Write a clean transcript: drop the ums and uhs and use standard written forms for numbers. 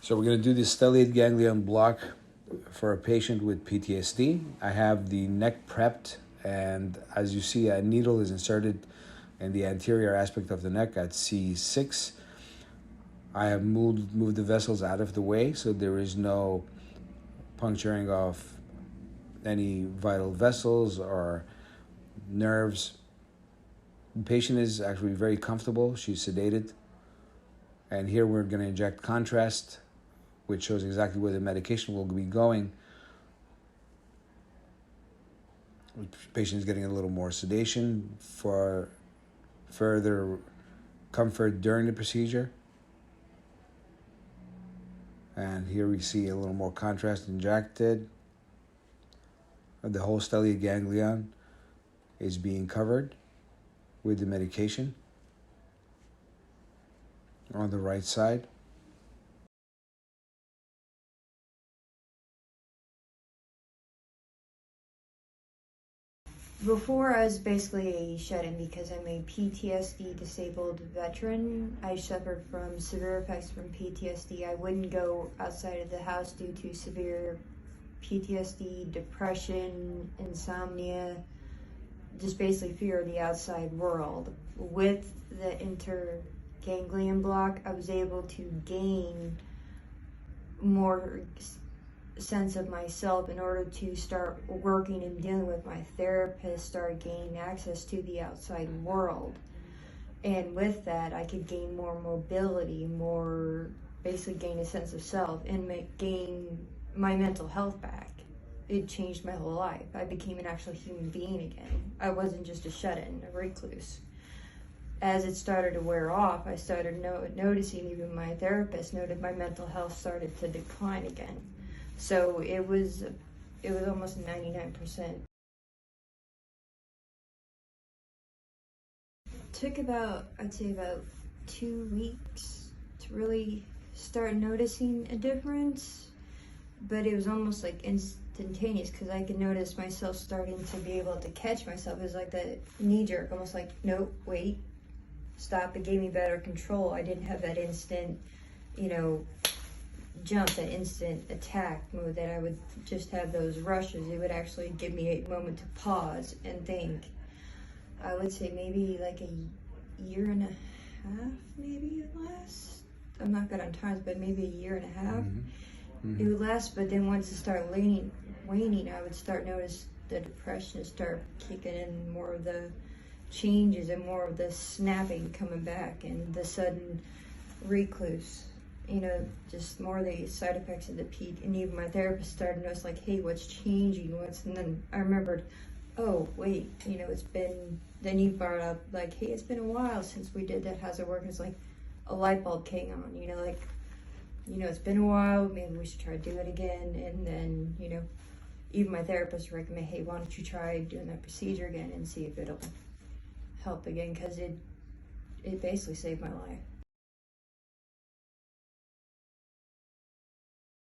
So we're going to do the stellate ganglion block for a patient with PTSD. I have the neck prepped, and as you see, a needle is inserted in the anterior aspect of the neck at C6. I have moved the vessels out of the way, so there is no puncturing of any vital vessels or nerves. The patient is actually very comfortable. She's sedated. And here we're going to inject contrast, which shows exactly where the medication will be going. The patient is getting a little more sedation for further comfort during the procedure. And here we see a little more contrast injected. The whole stellate ganglion is being covered with the medication on the right side. Before, I was basically a shut-in because I'm a PTSD disabled veteran. I suffered from severe effects from PTSD. I wouldn't go outside of the house due to severe PTSD, depression, insomnia, just basically fear of the outside world. With the interganglion block, I was able to gain more sense of myself in order to start working and dealing with my therapist, start gaining access to the outside world. And with that, I could gain more mobility, basically gain a sense of self and gain my mental health back. It changed my whole life. I became an actual human being again. I wasn't just a shut-in, a recluse. As it started to wear off, I started noticing, even my therapist noted, my mental health started to decline again. So it was almost 99%. Took I'd say about 2 weeks to really start noticing a difference, but it was almost like instantaneous because I could notice myself starting to be able to catch myself. It was like that knee jerk, almost like, nope, wait, stop. It gave me better control. I didn't have that instant, jump, that instant attack mode that I would just have those rushes. It would actually give me a moment to pause and think. I would say maybe like a year and a half, maybe it lasts. I'm not good on times, but maybe a year and a half. It would last, but then once it started waning, I would start notice the depression start kicking in, more of the changes and more of the snapping coming back and the sudden recluse. Just more of the side effects of the peak. And even my therapist started to notice, like, hey, what's changing? And then I remembered, oh, wait, it's been, then you brought up, like, hey, it's been a while since we did that. How's it working? It's like a light bulb came on, it's been a while, maybe we should try to do it again. And then, even my therapist recommended, hey, why don't you try doing that procedure again and see if it'll help again, because it basically saved my life.